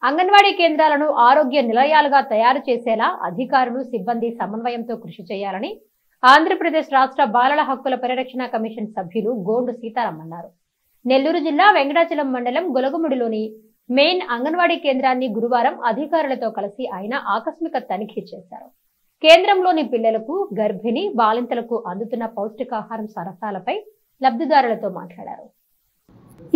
అంగన్వాడీ కేంద్రాలను ఆరోగ్య నిలయాలుగా తయారు చేసేలా అధికారులు సిబ్బంది సమన్వయంతో కృషి చేయాలని ఆంధ్రప్రదేశ్ రాష్ట్ర బాలల హక్కుల పరిరక్షణ కమిషన్ సభ్యులు గోండు సీతారాం అన్నారు. నెల్లూరు జిల్లా వెంకటాచలం మండలం గొలగముడిలోని మెయిన్ అంగన్వాడీ కేంద్రాన్ని గురువారం అధికారులతో కలిసి ఆయన ఆకస్మిక తనిఖీ చేశారు. కేంద్రంలోని పిల్లలకు, గర్భిణీ బాలింతలకు అందుతున్న పౌష్టికాహారం సరఫరాలపై లబ్ధిదారులతో మాట్లాడారు.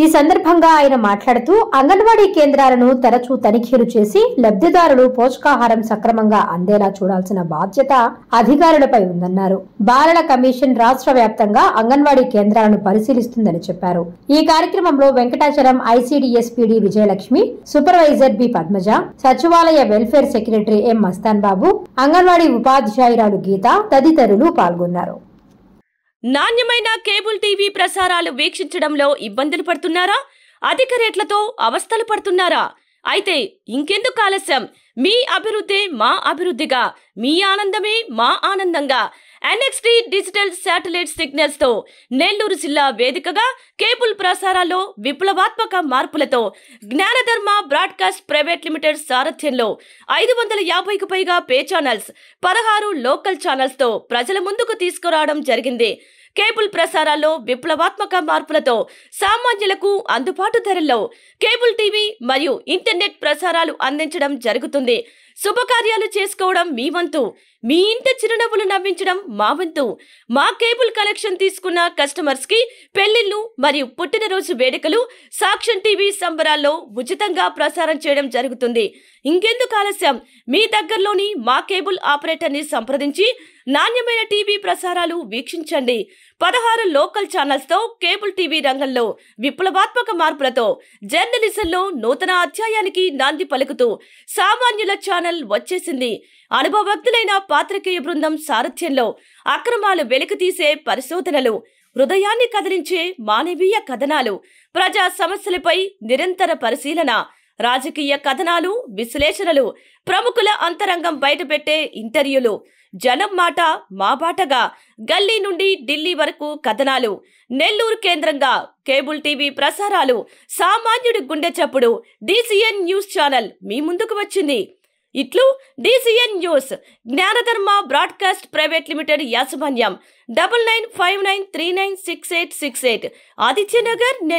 ఈ సందర్భంగా ఆయన మాట్లాడుతూ అంగన్వాడీ కేంద్రాలను తరచూ తనిఖీలు చేసి లబ్ధిదారులు పోషకాహారం సక్రమంగా అందేలా చూడాల్సిన బాధ్యత అధికారులపై ఉందన్నారు. బాలల కమిషన్ రాష్ట్ర వ్యాప్తంగా అంగన్వాడీ కేంద్రాలను పరిశీలిస్తుందని చెప్పారు. ఈ కార్యక్రమంలో Venkatachalam ICDS PD Vijayalakshmi, supervisor B Padmaja, సచివాలయ welfare secretary M Mastan Babu, anganwadi ఉపాధ్యాయురాలు గీత తదితరులు పాల్గొన్నారు. నాణ్యమైన కేబుల్ టీవీ ప్రసారాలు వీక్షించడంలో ఇబ్బందులు పడుతున్నారా? అధిక రేట్లతో అవస్థలు పడుతున్నారా? అయితే ఇంకెందుకు ఆలస్యం? మీ అభివృద్ధి మా అభివృద్ధిగా, మీ ఆనందమే మా ఆనందంగా ఎన్ఎక్స్టీ డిజిటల్ శాటిలైట్ సిగ్నల్స్ తో నెల్లూరు జిల్లా వేదికగా కేబుల్ ప్రసారాల్లో విప్లవాత్మక మార్పులతో జ్ఞానధర్మ బ్రాడ్కాస్ట్ ప్రైవేట్ లిమిటెడ్ సారథ్యంలో 550కు పైగా పే ఛానల్స్, 16 లోకల్ ఛానల్స్ తో ప్రజల ముందుకు తీసుకురావడం జరిగింది. కేబుల్ ప్రసారాల్లో విప్లవాత్మక మార్పులతో సామాన్యులకు అందుబాటు ధరల్లో కేబుల్ టీవీ మరియు ఇంటర్నెట్ ప్రసారాలు అందించడం జరుగుతుంది. శుభకార్యాలు చేసుకోవడం మీ వంతు, మీ ఇంటి చిరునవ్వులు నవ్వించడం మా వంతు. మా కేబుల్ కనెక్షన్ తీసుకున్న కస్టమర్స్ కి పెళ్లిళ్లు మరియు పుట్టినరోజు వేడుకలు సాక్ష్యం టీవీ సంబరాల్లో ఉచితంగా ప్రసారం చేయడం జరుగుతుంది. ఇంకెందుకు ఆలస్యం? మీ దగ్గరలోని మా కేబుల్ ఆపరేటర్ ని సంప్రదించి నాణ్యమైన టీవీ ప్రసారాలు వీక్షించండి. 16 లోకల్ ఛానల్స్ తో కేబుల్ టీవీ రంగంలో విప్లవాత్మక మార్పులతో జర్నలిజంలో నూతన అధ్యాయానికి నాంది పలుకుతూ సామాన్యుల ఛానల్ వచ్చేసింది. అనుభవజ్ఞులైన పాత్రికేయ బృందం సారథ్యంలో అక్రమాలు వెలికితీసే పరిశోధనలు, హృదయాన్ని కదిలించే మానవీయ కథనాలు, ప్రజా సమస్యలపై నిరంతర పరిశీలన, రాజకీయ కథనాలు, విశ్లేషణలు, ప్రముఖుల అంతరంగం బయటపెట్టే ఇంటర్వ్యూలు, జనం మాట మా బాటగా గల్లీ నుండి ఢిల్లీ వరకు కథనాలు, నెల్లూరు కేంద్రంగా కేబుల్ టీవీ ప్రసారాలు, సామాన్యుడి గుండె చప్పుడు డీసీఎన్ న్యూస్ ఛానల్ మీ ముందుకు వచ్చింది. ఇట్లు DCN news, జ్ఞానధర్మ broadcast private limited యాజమాన్యం, 9959396868, ఆదిత్యనగర్, నెల్లూరు.